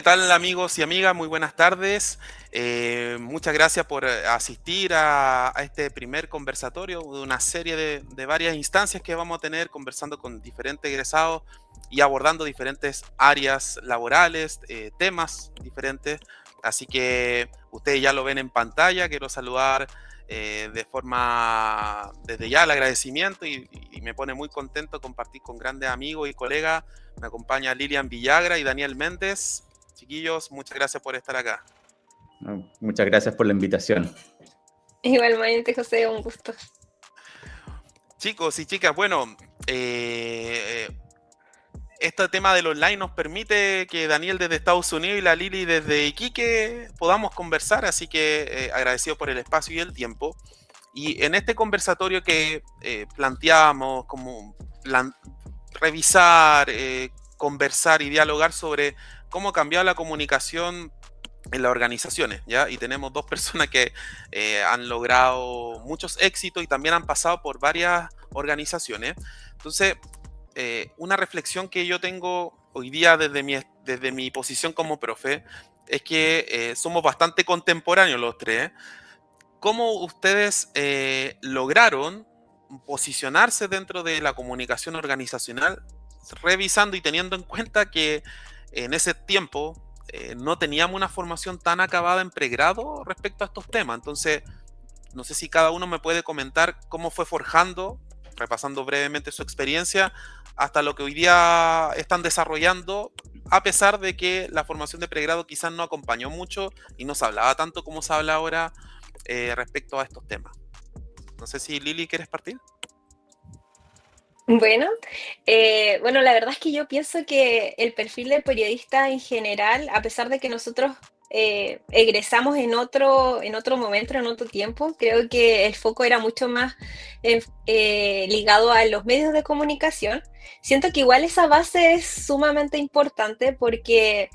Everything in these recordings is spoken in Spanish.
tal amigos y amigas? Muy buenas tardes. Muchas gracias por asistir a este primer conversatorio de una serie de varias instancias que vamos a tener conversando con diferentes egresados y abordando diferentes áreas laborales, temas diferentes. Así que ustedes ya lo ven en pantalla. Quiero saludar de forma, desde ya el agradecimiento y me pone muy contento compartir con grandes amigos y colegas. Me acompaña Lilian Villagra y Daniel Méndez. Chiquillos, muchas gracias por estar acá. Muchas gracias por la invitación. Igualmente, José, un gusto. Chicos y chicas, bueno, este tema del online nos permite que Daniel desde Estados Unidos y la Lili desde Iquique podamos conversar, así que agradecido por el espacio y el tiempo. Y en este conversatorio que planteamos como revisar, conversar y dialogar sobre cómo ha cambiado la comunicación en las organizaciones, ¿ya? Y tenemos dos personas que han logrado muchos éxitos y también han pasado por varias organizaciones. Entonces, una reflexión que yo tengo hoy día desde mi posición como profe es que somos bastante contemporáneos los tres. ¿Cómo ustedes lograron posicionarse dentro de la comunicación organizacional, revisando y teniendo en cuenta que en ese tiempo no teníamos una formación tan acabada en pregrado respecto a estos temas? Entonces, no sé si cada uno me puede comentar cómo fue forjando, repasando brevemente su experiencia, hasta lo que hoy día están desarrollando, a pesar de que la formación de pregrado quizás no acompañó mucho y no se hablaba tanto como se habla ahora respecto a estos temas. No sé si Lili, ¿quieres partir? Bueno, la verdad es que yo pienso que el perfil del periodista en general, a pesar de que nosotros egresamos en otro momento, en otro tiempo, creo que el foco era mucho más ligado a los medios de comunicación. Siento que igual esa base es sumamente importante porque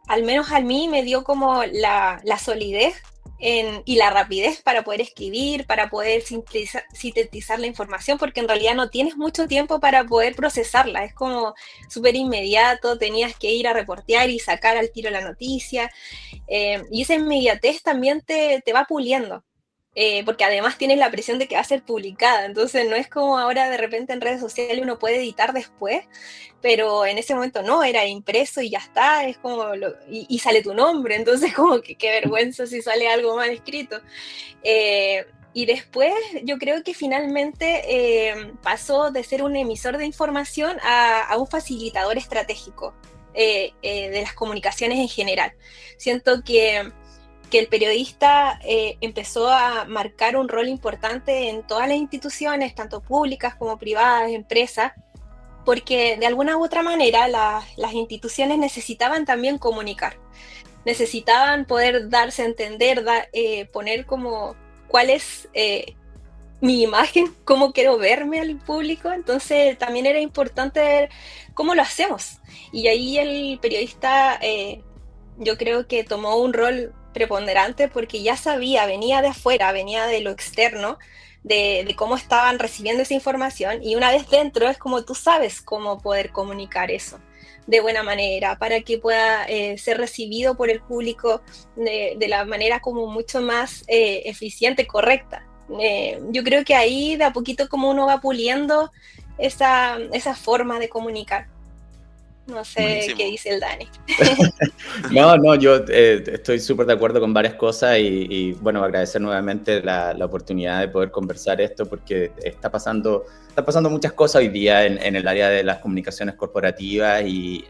al menos a mí me dio como la solidez y la rapidez para poder escribir, para poder sintetizar la información, porque en realidad no tienes mucho tiempo para poder procesarla, es como súper inmediato, tenías que ir a reportear y sacar al tiro la noticia, y esa inmediatez también te va puliendo. Porque además tienes la presión de que va a ser publicada, entonces no es como ahora de repente en redes sociales uno puede editar después, pero en ese momento no, era impreso y ya está, es como y sale tu nombre, entonces como que qué vergüenza si sale algo mal escrito. Y después yo creo que finalmente pasó de ser un emisor de información a un facilitador estratégico de las comunicaciones en general. Siento que el periodista empezó a marcar un rol importante en todas las instituciones, tanto públicas como privadas, empresas, porque de alguna u otra manera las instituciones necesitaban también comunicar, necesitaban poder darse a entender, poner como cuál es mi imagen, cómo quiero verme al público, entonces también era importante ver cómo lo hacemos. Y ahí el periodista yo creo que tomó un rol preponderante porque ya sabía, venía de afuera, venía de lo externo, de cómo estaban recibiendo esa información, y una vez dentro es como tú sabes cómo poder comunicar eso de buena manera para que pueda ser recibido por el público de la manera como mucho más eficiente, correcta. Yo creo que ahí de a poquito como uno va puliendo esa forma de comunicar. No sé Buenísimo. qué dice el Dani. No, yo estoy súper de acuerdo con varias cosas y bueno, agradecer nuevamente la oportunidad de poder conversar esto porque está pasando muchas cosas hoy día en el área de las comunicaciones corporativas y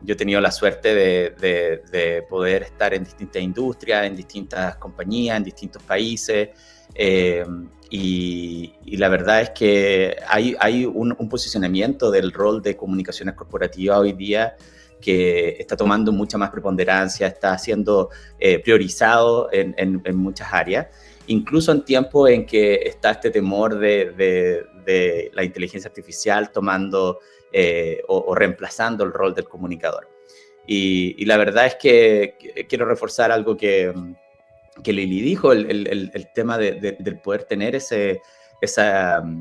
yo he tenido la suerte de poder estar en distintas industrias, en distintas compañías, en distintos países. Y la verdad es que hay un posicionamiento del rol de comunicaciones corporativas hoy día que está tomando mucha más preponderancia, está siendo priorizado en muchas áreas, incluso en tiempos en que está este temor de la inteligencia artificial tomando o reemplazando el rol del comunicador. Y la verdad es que quiero reforzar algo que Lili dijo, el tema del poder tener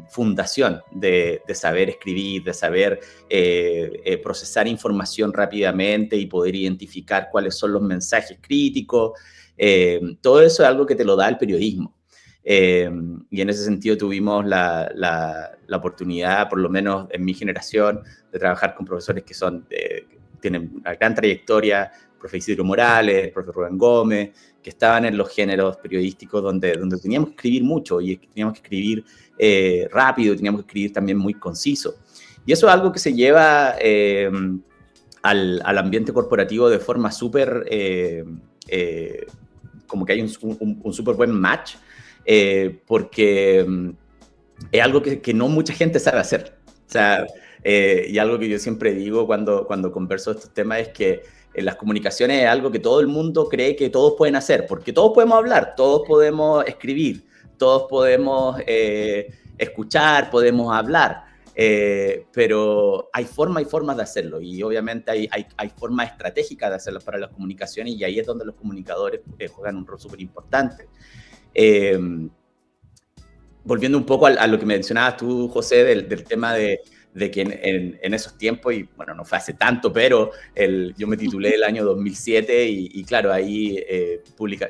fundación de saber escribir, de saber procesar información rápidamente y poder identificar cuáles son los mensajes críticos. Todo eso es algo que te lo da el periodismo. Y en ese sentido tuvimos la oportunidad, por lo menos en mi generación, de trabajar con profesores que tienen una gran trayectoria, profe Isidro Morales, profe Rubén Gómez, que estaban en los géneros periodísticos donde teníamos que escribir mucho y teníamos que escribir rápido, teníamos que escribir también muy conciso. Y eso es algo que se lleva al ambiente corporativo de forma súper, como que hay un súper buen match, porque es algo que no mucha gente sabe hacer. O sea, y algo que yo siempre digo cuando converso estos temas es que en las comunicaciones es algo que todo el mundo cree que todos pueden hacer, porque todos podemos hablar, todos podemos escribir, todos podemos escuchar, podemos hablar, pero hay formas de hacerlo y obviamente hay formas estratégicas de hacerlo para las comunicaciones y ahí es donde los comunicadores juegan un rol súper importante. Volviendo un poco a lo que mencionabas tú, José, del tema de que en esos tiempos, y bueno, no fue hace tanto, pero yo me titulé el año 2007 y claro, ahí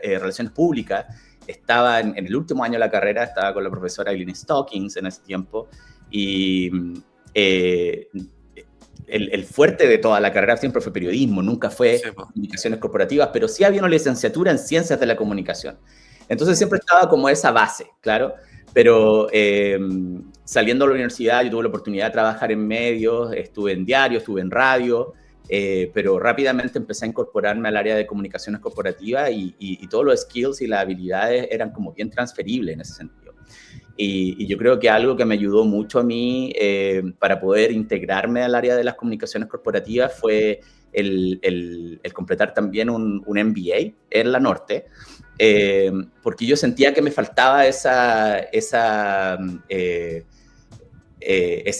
Relaciones Públicas, estaba en el último año de la carrera, estaba con la profesora Eileen Stockings en ese tiempo, y el fuerte de toda la carrera siempre fue periodismo, nunca fue comunicaciones corporativas, pero sí había una licenciatura en ciencias de la comunicación. Entonces siempre estaba como esa base, claro, pero saliendo de la universidad yo tuve la oportunidad de trabajar en medios, estuve en diario, estuve en radio, pero rápidamente empecé a incorporarme al área de comunicaciones corporativas y todos los skills y las habilidades eran como bien transferibles en ese sentido. Y yo creo que algo que me ayudó mucho a mí para poder integrarme al área de las comunicaciones corporativas fue el completar también un MBA en la Norte, porque yo sentía que me faltaba ese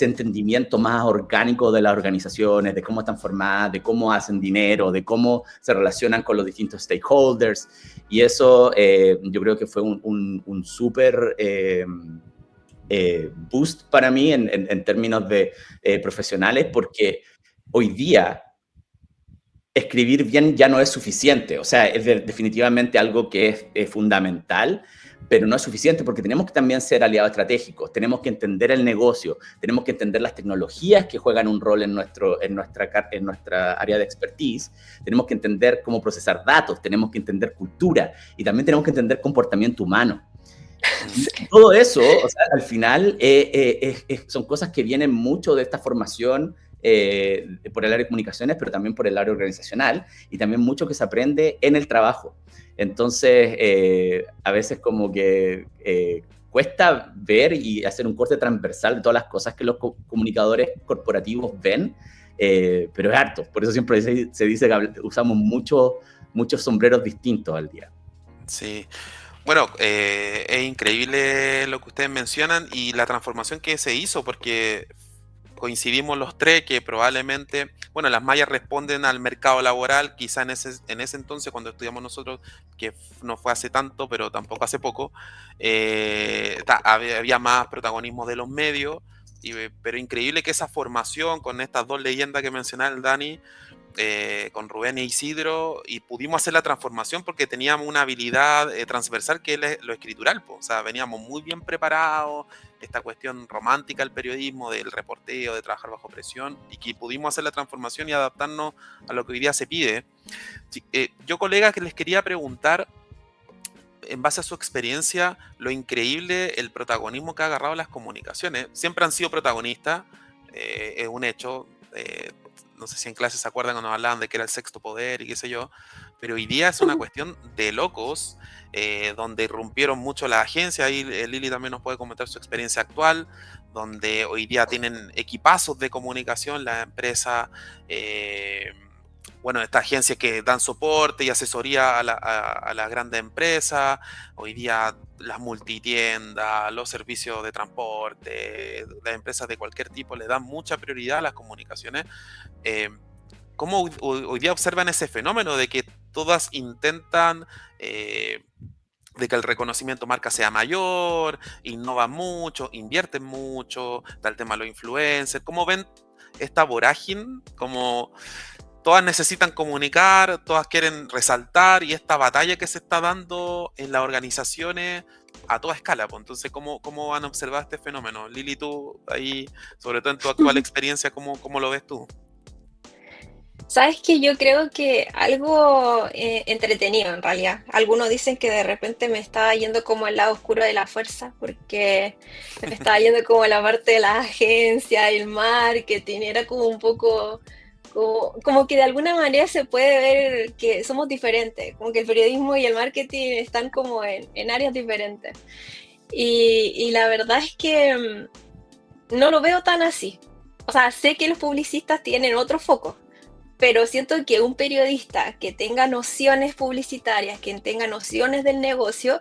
entendimiento más orgánico de las organizaciones, de cómo están formadas, de cómo hacen dinero, de cómo se relacionan con los distintos stakeholders. Y eso yo creo que fue un súper boost para mí en términos de profesionales, porque hoy día escribir bien ya no es suficiente. O sea, es definitivamente algo que es fundamental, pero no es suficiente porque tenemos que también ser aliados estratégicos, tenemos que entender el negocio, tenemos que entender las tecnologías que juegan un rol en nuestra área de expertise, tenemos que entender cómo procesar datos, tenemos que entender cultura y también tenemos que entender comportamiento humano. Todo eso, o sea, al final, son cosas que vienen mucho de esta formación por el área de comunicaciones, pero también por el área organizacional y también mucho que se aprende en el trabajo. Entonces, a veces como que cuesta ver y hacer un corte transversal de todas las cosas que los comunicadores corporativos ven, pero es harto. Por eso siempre se dice que usamos muchos sombreros distintos al día. Sí. Bueno, es increíble lo que ustedes mencionan y la transformación que se hizo, porque coincidimos los tres que probablemente, bueno, las mallas responden al mercado laboral, quizá en ese entonces cuando estudiamos nosotros, que no fue hace tanto, pero tampoco hace poco, había más protagonismo de los medios, pero increíble que esa formación con estas dos leyendas que mencionaba el Dani, con Rubén e Isidro, y pudimos hacer la transformación porque teníamos una habilidad transversal que es lo escritural, o sea, veníamos muy bien preparados, esta cuestión romántica del periodismo, del reporteo, de trabajar bajo presión, y que pudimos hacer la transformación y adaptarnos a lo que hoy día se pide. Yo, colegas, que les quería preguntar, en base a su experiencia, lo increíble, el protagonismo que ha agarrado las comunicaciones. Siempre han sido protagonistas, es un hecho. No sé si en clase se acuerdan cuando hablaban de que era el sexto poder y qué sé yo, pero hoy día es una cuestión de locos, donde irrumpieron mucho las agencias, ahí Lili también nos puede comentar su experiencia actual, donde hoy día tienen equipazos de comunicación, la empresa, bueno, estas agencias que dan soporte y asesoría a las grandes empresas, hoy día las multitiendas, los servicios de transporte, las empresas de cualquier tipo le dan mucha prioridad a las comunicaciones. ¿Cómo hoy día observan ese fenómeno de que todas intentan de que el reconocimiento marca sea mayor, innovan mucho, invierten mucho, está el tema de los influencers. ¿Cómo ven esta vorágine? Como todas necesitan comunicar, todas quieren resaltar y esta batalla que se está dando en las organizaciones a toda escala. Pues. Entonces, ¿cómo han observado este fenómeno? Lili, tú ahí, sobre todo en tu actual experiencia, ¿cómo lo ves tú? Sabes que yo creo que algo entretenido en realidad. Algunos dicen que de repente me estaba yendo como al lado oscuro de la fuerza, porque me estaba yendo como a la parte de la agencia, el marketing, era como un poco, como que de alguna manera se puede ver que somos diferentes, como que el periodismo y el marketing están como en áreas diferentes. Y la verdad es que no lo veo tan así. O sea, sé que los publicistas tienen otro foco, pero siento que un periodista que tenga nociones publicitarias, que tenga nociones del negocio,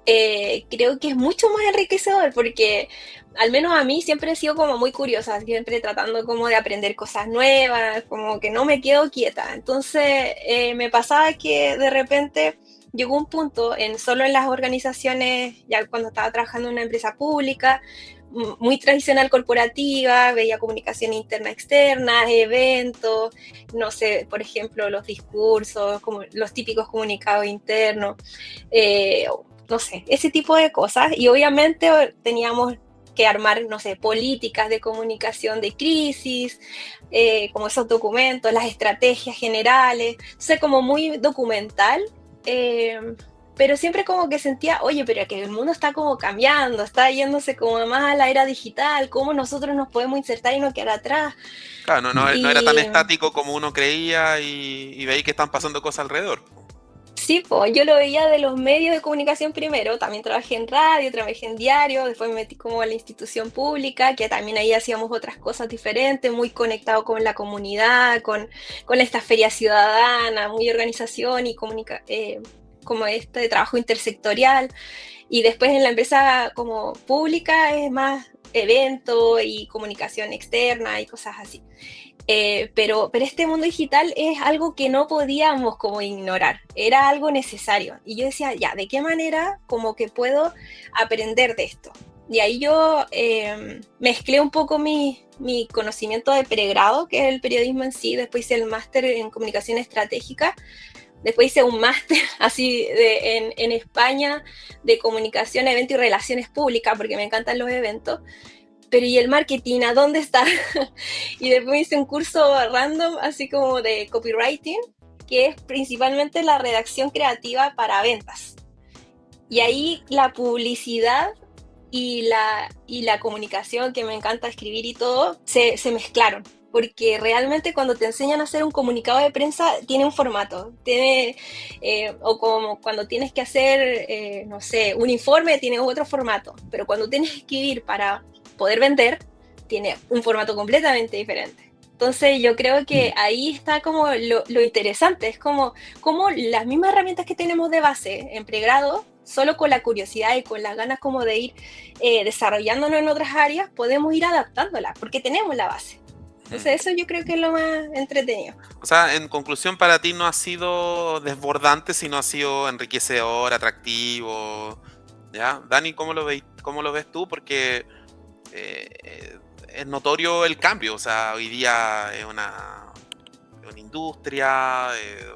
creo que es mucho más enriquecedor porque al menos a mí siempre he sido como muy curiosa, siempre tratando como de aprender cosas nuevas, como que no me quedo quieta. Entonces me pasaba que de repente llegó un punto solo en las organizaciones, ya cuando estaba trabajando en una empresa pública, muy tradicional corporativa, veía comunicación interna, externa, eventos, no sé, por ejemplo, los discursos, como los típicos comunicados internos, no sé, ese tipo de cosas. Y obviamente teníamos que armar, no sé, políticas de comunicación de crisis, como esos documentos, las estrategias generales, o sea, como muy documental. Pero siempre como que sentía, oye, pero que el mundo está como cambiando, está yéndose como más a la era digital, ¿cómo nosotros nos podemos insertar y no quedar atrás? Claro, no era tan Y estático como uno creía y veis que están pasando cosas alrededor. sí, pues yo lo veía de los medios de comunicación primero, también trabajé en radio, trabajé en diario, después me metí como a la institución pública, que también ahí hacíamos otras cosas diferentes, muy conectado con la comunidad, con esta feria ciudadana, muy organización y como este trabajo intersectorial. Y después en la empresa como pública es más evento y comunicación externa y cosas así. Pero este mundo digital es algo que no podíamos como ignorar, era algo necesario. Y yo decía, ya, ¿de qué manera como que puedo aprender de esto? Y ahí yo mezclé un poco mi conocimiento de pregrado, que es el periodismo en sí, después hice el máster en comunicación estratégica, después hice un máster así en España de comunicación, evento y relaciones públicas, porque me encantan los eventos. Pero ¿y el marketing? ¿A dónde está? Y después hice un curso random, así como de copywriting, que es principalmente la redacción creativa para ventas. Y ahí la publicidad y la comunicación, que me encanta escribir y todo, se mezclaron. Porque realmente cuando te enseñan a hacer un comunicado de prensa, tiene un formato. O como cuando tienes que hacer, no sé, un informe, tiene otro formato. Pero cuando tienes que escribir para poder vender, tiene un formato completamente diferente. Entonces yo creo que ahí está como lo interesante, es como las mismas herramientas que tenemos de base en pregrado, solo con la curiosidad y con las ganas como de ir desarrollándonos en otras áreas, podemos ir adaptándolas, porque tenemos la base. Entonces eso yo creo que es lo más entretenido. O sea, en conclusión, para ti no ha sido desbordante, sino ha sido enriquecedor, atractivo. ¿Ya? Dani, cómo lo ves tú? Porque es notorio el cambio. O sea, hoy día es una industria,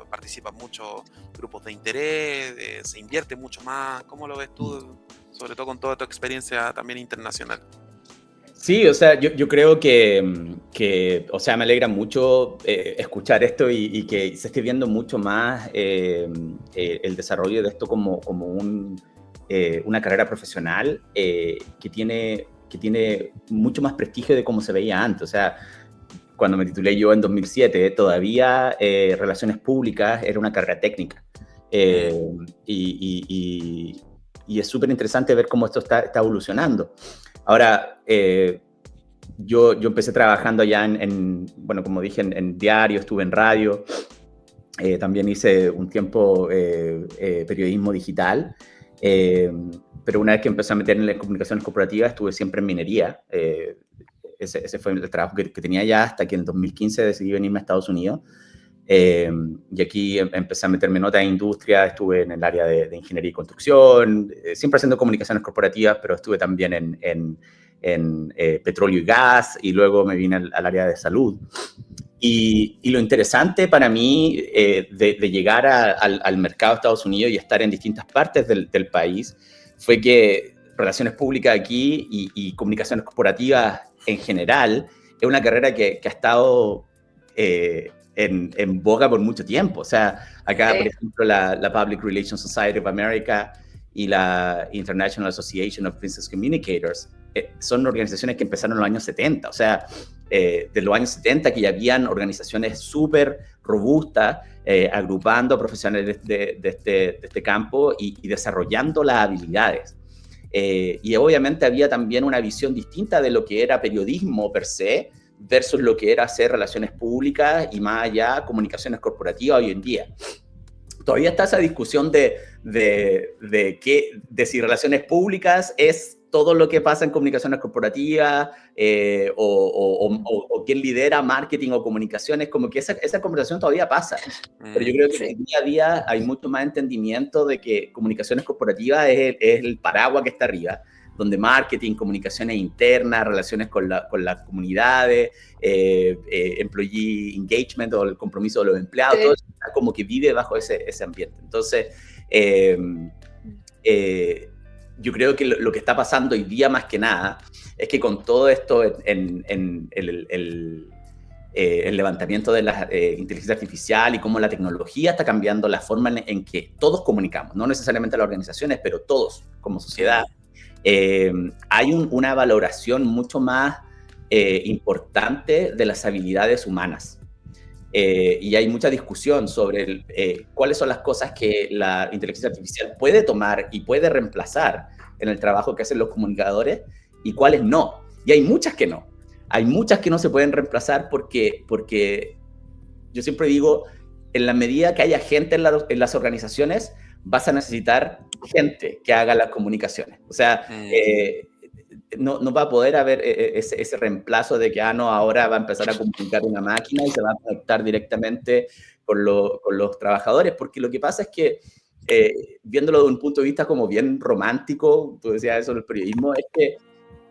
participan muchos grupos de interés, se invierte mucho más. ¿Cómo lo ves tú? Sobre todo con toda tu experiencia también internacional. Sí, o sea, yo creo o sea, me alegra mucho escuchar esto y que se esté viendo mucho más el desarrollo de esto como una carrera profesional que tiene mucho más prestigio de como se veía antes. O sea, cuando me titulé yo en 2007, todavía Relaciones Públicas era una carrera técnica. Y es súper interesante ver cómo esto está evolucionando. Ahora, yo empecé trabajando allá bueno, como dije, en diario, estuve en radio, también hice un tiempo periodismo digital, pero una vez que empecé a meter en las comunicaciones corporativas estuve siempre en minería. Ese fue el trabajo que tenía allá hasta que en 2015 decidí venirme a Estados Unidos. Y aquí empecé a meterme en otras industrias, estuve en el área de ingeniería y construcción, siempre haciendo comunicaciones corporativas, pero estuve también en petróleo y gas, y luego me vine al área de salud. Y lo interesante para mí de llegar al mercado de Estados Unidos y estar en distintas partes del país fue que relaciones públicas aquí y comunicaciones corporativas en general es una carrera que ha estado en boga por mucho tiempo. O sea, acá, por ejemplo, la Public Relations Society of America y la International Association of Business Communicators son organizaciones que empezaron en los años 70. O sea, de los años 70 que ya habían organizaciones súper robustas agrupando a profesionales de este campo y desarrollando las habilidades. Y obviamente había también una visión distinta de lo que era periodismo per se versus lo que era hacer relaciones públicas y más allá comunicaciones corporativas hoy en día. Todavía está esa discusión de si relaciones públicas es todo lo que pasa en comunicaciones corporativas o quién lidera marketing o comunicaciones, como que esa conversación todavía pasa. Pero yo creo que día a día hay mucho más entendimiento de que comunicaciones corporativas es el paraguas que está arriba, donde marketing, comunicaciones internas, relaciones con las comunidades, employee engagement o el compromiso de los empleados, todo eso está como que vive bajo ese ambiente. Entonces, yo creo que lo que está pasando hoy día más que nada es que con todo esto en el levantamiento de la inteligencia artificial y cómo la tecnología está cambiando la forma en que todos comunicamos, no necesariamente las organizaciones, pero todos como sociedad, hay una valoración mucho más importante de las habilidades humanas. Y hay mucha discusión sobre cuáles son las cosas que la inteligencia artificial puede tomar y puede reemplazar en el trabajo que hacen los comunicadores y cuáles no. Y hay muchas que no. Hay muchas que no se pueden reemplazar porque yo siempre digo, en la medida que haya gente en las organizaciones, vas a necesitar gente que haga las comunicaciones. O sea, no va a poder haber ese reemplazo de que, no, ahora va a empezar a comunicar una máquina y se va a conectar directamente con los trabajadores, porque lo que pasa es que, viéndolo de un punto de vista como bien romántico, tú decías eso del periodismo, es que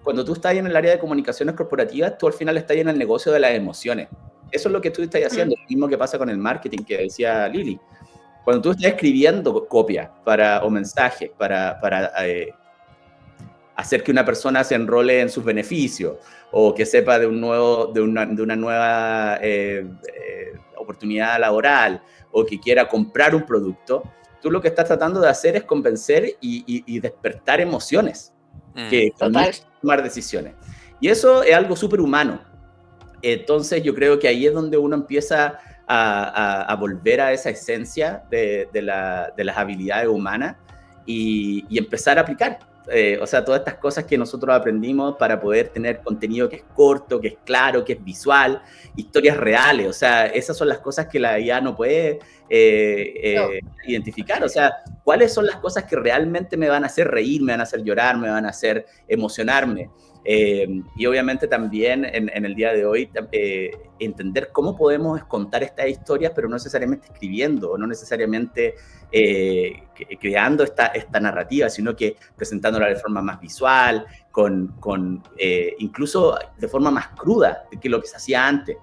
cuando tú estás en el área de comunicaciones corporativas, tú al final estás en el negocio de las emociones. Eso es lo que tú estás haciendo, lo mismo que pasa con el marketing que decía Lili. Cuando tú estás escribiendo copias o mensajes para hacer que una persona se enrole en sus beneficios o que sepa de una nueva oportunidad laboral o que quiera comprar un producto, tú lo que estás tratando de hacer es convencer y despertar emociones que tomar decisiones. Y eso es algo súper humano. Entonces yo creo que ahí es donde uno empieza a volver a esa esencia de las habilidades humanas y empezar a aplicar. O sea, todas estas cosas que nosotros aprendimos para poder tener contenido que es corto, que es claro, que es visual, historias reales. O sea, esas son las cosas que la IA no puede identificar. O sea, ¿cuáles son las cosas que realmente me van a hacer reír, me van a hacer llorar, me van a hacer emocionarme? Y obviamente también en el día de hoy entender cómo podemos contar estas historias, pero no necesariamente escribiendo, no necesariamente creando esta narrativa, sino que presentándola de forma más visual, incluso de forma más cruda que lo que se hacía antes,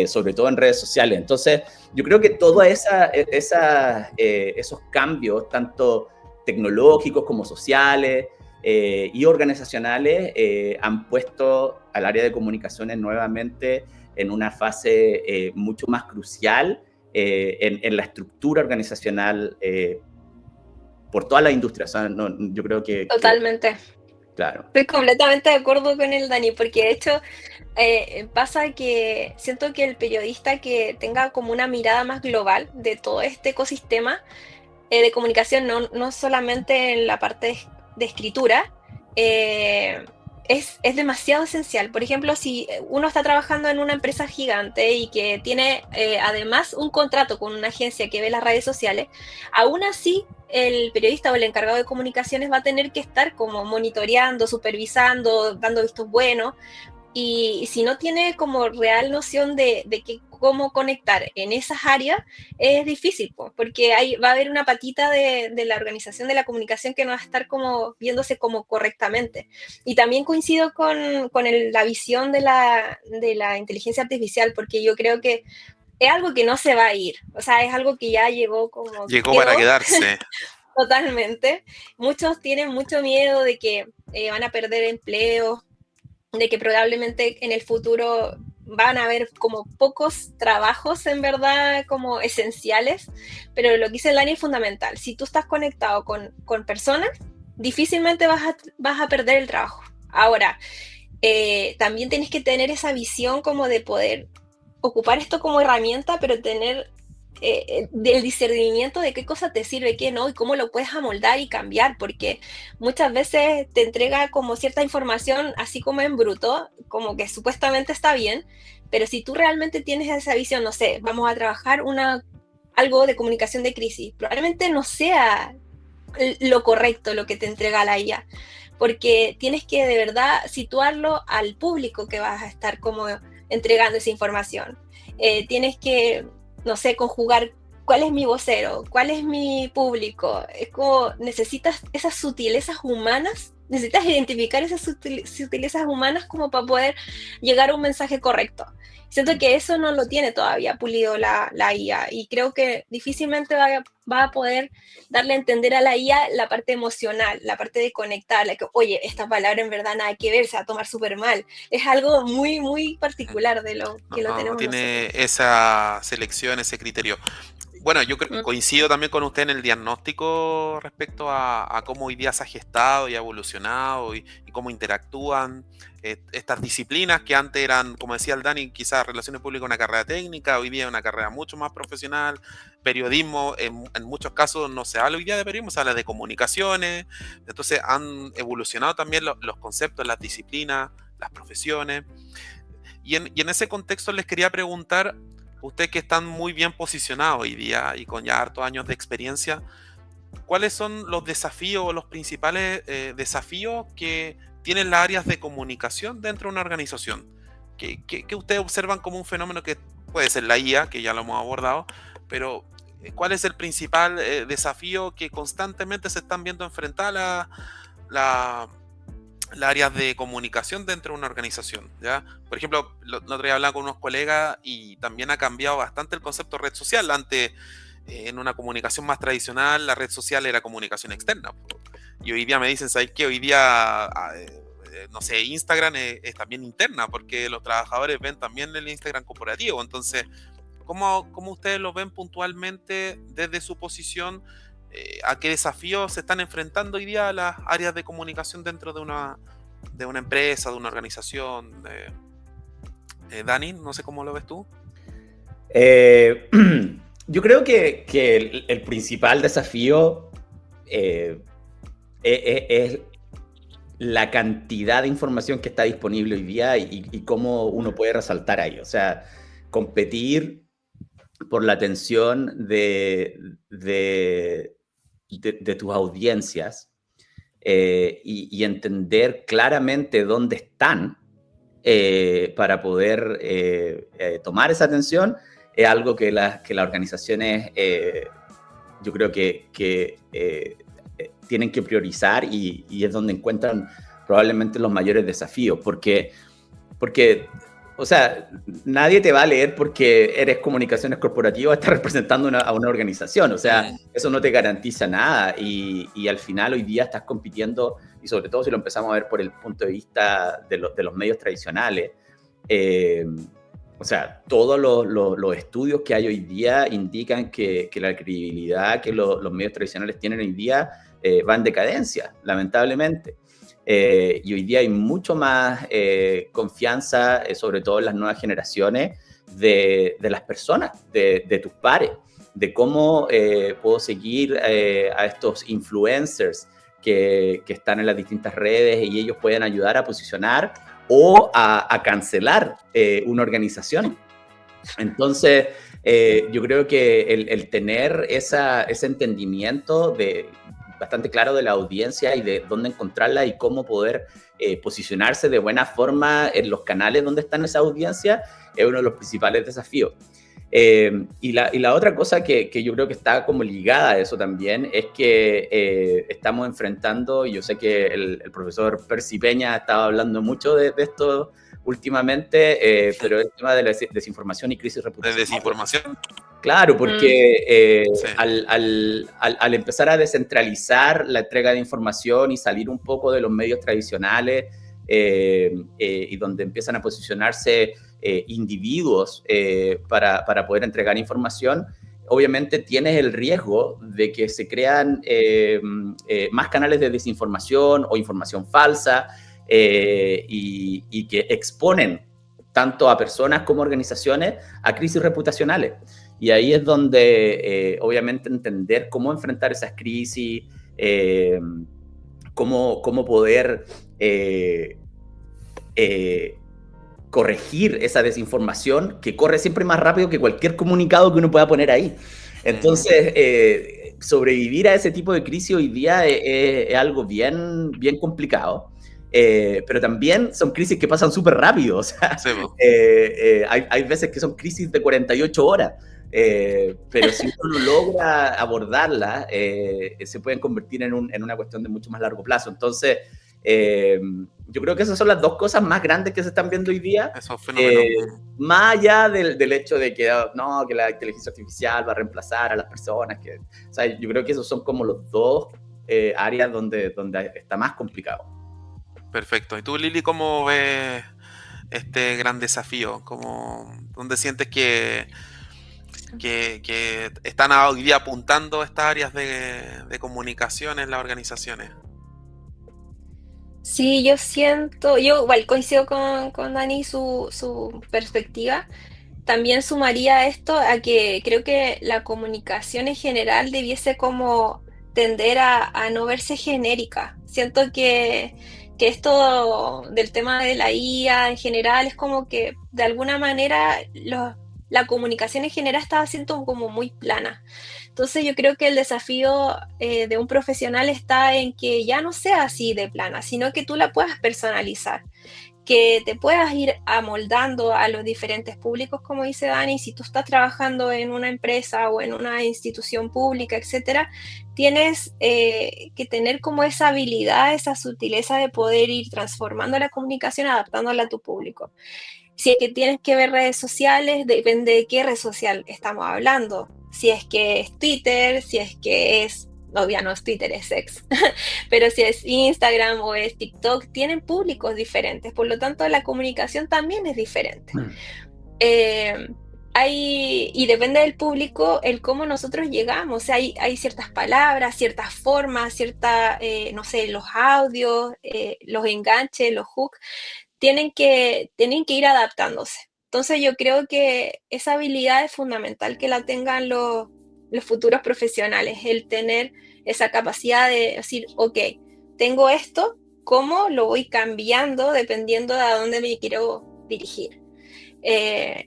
sobre todo en redes sociales. Entonces, yo creo que todos esos cambios, tanto tecnológicos como sociales, y organizacionales han puesto al área de comunicaciones nuevamente en una fase mucho más crucial en la estructura organizacional por toda la industria. O sea, yo creo que... Totalmente. Claro. Estoy completamente de acuerdo con el Dani, porque de hecho pasa que siento que el periodista que tenga como una mirada más global de todo este ecosistema de comunicación, no solamente en la parte de escritura, es demasiado esencial. Por ejemplo, si uno está trabajando en una empresa gigante y que tiene además un contrato con una agencia que ve las redes sociales, aún así el periodista o el encargado de comunicaciones va a tener que estar como monitoreando, supervisando, dando vistos buenos. y si no tiene como real noción de cómo conectar en esas áreas, es difícil, porque va a haber una patita de la organización de la comunicación que no va a estar como viéndose como correctamente. Y también coincido con la visión de la inteligencia artificial, porque yo creo que es algo que no se va a ir, o sea, es algo que ya llegó como Llegó para quedó. quedarse. Totalmente. Muchos tienen mucho miedo de que van a perder empleos, de que probablemente en el futuro van a haber como pocos trabajos en verdad como esenciales, pero lo que dice Lani es fundamental. Si tú estás conectado con personas, difícilmente vas a perder el trabajo. Ahora, también tienes que tener esa visión como de poder ocupar esto como herramienta, pero tener del discernimiento de qué cosa te sirve, qué no, y cómo lo puedes amoldar y cambiar, porque muchas veces te entrega como cierta información así como en bruto, como que supuestamente está bien, pero si tú realmente tienes esa visión, no sé, vamos a trabajar algo de comunicación de crisis, probablemente no sea lo correcto lo que te entrega la IA, porque tienes que de verdad situarlo al público que vas a estar como entregando esa información. Tienes que, no sé, conjugar cuál es mi vocero, cuál es mi público. Es como necesitas esas sutilezas humanas, necesitas identificar esas sutilezas humanas como para poder llegar a un mensaje correcto. Siento que eso no lo tiene todavía pulido la IA y creo que difícilmente va a poder darle a entender a la IA la parte emocional, la parte de conectarla, que oye, esta palabra en verdad nada que ver, se va a tomar súper mal. Es algo muy, muy particular de lo que lo No tenemos tiene nosotros. esa selección, ese criterio. Bueno, yo Mm. coincido también con usted en el diagnóstico respecto a cómo hoy día se ha gestado y ha evolucionado y cómo interactúan estas disciplinas que antes eran, como decía el Dani, quizás relaciones públicas una carrera técnica, hoy día es una carrera mucho más profesional, periodismo, en muchos casos no se habla hoy día de periodismo, se habla de comunicaciones, entonces han evolucionado también los conceptos, las disciplinas, las profesiones. Y en ese contexto les quería preguntar, ustedes que están muy bien posicionados hoy día y con ya hartos años de experiencia, ¿cuáles son los desafíos o los principales desafíos que tienen las áreas de comunicación dentro de una organización? ¿Qué ustedes observan como un fenómeno que puede ser la IA, que ya lo hemos abordado, pero ¿cuál es el principal desafío que constantemente se están viendo enfrentadas la, las áreas de comunicación dentro de una organización, ¿ya? Por ejemplo, el otro día hablaba con unos colegas y también ha cambiado bastante el concepto de red social. Antes, en una comunicación más tradicional, la red social era comunicación externa. Y hoy día me dicen, ¿sabes qué? Hoy día, no sé, Instagram es también interna, porque los trabajadores ven también el Instagram corporativo. Entonces, ¿cómo ustedes lo ven puntualmente desde su posición? ¿A qué desafíos se están enfrentando hoy día las áreas de comunicación dentro de una empresa, de una organización? Dani, no sé cómo lo ves tú. Yo creo que el principal desafío es la cantidad de información que está disponible hoy día y cómo uno puede resaltar ahí. O sea, competir por la atención de tus audiencias y entender claramente dónde están para poder tomar esa atención es algo que las organizaciones yo creo que tienen que priorizar y es donde encuentran probablemente los mayores desafíos, porque o sea, nadie te va a leer porque eres comunicaciones corporativas, estás representando a una organización. O sea, eso no te garantiza nada. Y al final hoy día estás compitiendo, y sobre todo si lo empezamos a ver por el punto de vista de los medios tradicionales. O sea, todos los estudios que hay hoy día indican que la credibilidad que los medios tradicionales tienen hoy día va en decadencia, lamentablemente. Y hoy día hay mucho más confianza, sobre todo en las nuevas generaciones, de las personas, de tus pares, de cómo puedo seguir a estos influencers que están en las distintas redes y ellos pueden ayudar a posicionar o a cancelar una organización. Entonces, yo creo que el tener ese entendimiento de bastante claro de la audiencia y de dónde encontrarla y cómo poder posicionarse de buena forma en los canales donde están esa audiencia es uno de los principales desafíos. Y la otra cosa que yo creo que está como ligada a eso también es que estamos enfrentando, y yo sé que el profesor Percy Peña estaba hablando mucho de esto últimamente, pero el tema de la desinformación y crisis ¿De reputacional. desinformación? Claro, porque Sí. al empezar a descentralizar la entrega de información y salir un poco de los medios tradicionales y donde empiezan a posicionarse individuos para poder entregar información, obviamente tienes el riesgo de que se crean más canales de desinformación o información falsa y que exponen tanto a personas como organizaciones a crisis reputacionales. Y ahí es donde, obviamente, entender cómo enfrentar esas crisis, cómo poder corregir esa desinformación que corre siempre más rápido que cualquier comunicado que uno pueda poner ahí. Entonces, sobrevivir a ese tipo de crisis hoy día es algo bien, bien complicado. Pero también son crisis que pasan súper rápido. O sea, Sí, hay veces que son crisis de 48 horas. Pero si uno logra abordarla, se pueden convertir en una cuestión de mucho más largo plazo. Entonces, yo creo que esas son las dos cosas más grandes que se están viendo hoy día. esos fenómenos. Más allá del hecho de que, no, que la inteligencia artificial va a reemplazar a las personas. O sea, yo creo que esos son como los dos áreas donde está más complicado. Perfecto. ¿Y tú, Lili, cómo ves este gran desafío? ¿Dónde sientes que están hoy día apuntando estas áreas de comunicación en las organizaciones? Sí, yo igual coincido con Dani su perspectiva. También sumaría esto a que creo que la comunicación en general debiese como tender a no verse genérica. Siento que esto del tema de la IA en general es como que de alguna manera la comunicación en general estaba siendo como muy plana. Entonces yo creo que el desafío de un profesional está en que ya no sea así de plana, sino que tú la puedas personalizar, que te puedas ir amoldando a los diferentes públicos, como dice Dani. Si tú estás trabajando en una empresa o en una institución pública, etcétera, tienes que tener como esa habilidad, esa sutileza de poder ir transformando la comunicación, adaptándola a tu público. Si es que tienes que ver redes sociales, depende de qué red social estamos hablando. Si es que es Twitter, si es que es, no, ya no es Twitter, es X, pero si es Instagram o es TikTok, tienen públicos diferentes, por lo tanto la comunicación también es diferente. Y depende del público el cómo nosotros llegamos. O sea, hay ciertas palabras, ciertas formas, no sé, los audios, los enganches, los hooks, tienen que ir adaptándose. Entonces yo creo que esa habilidad es fundamental que la tengan los futuros profesionales, el tener esa capacidad de decir, ok, tengo esto, ¿cómo lo voy cambiando dependiendo de a dónde me quiero dirigir?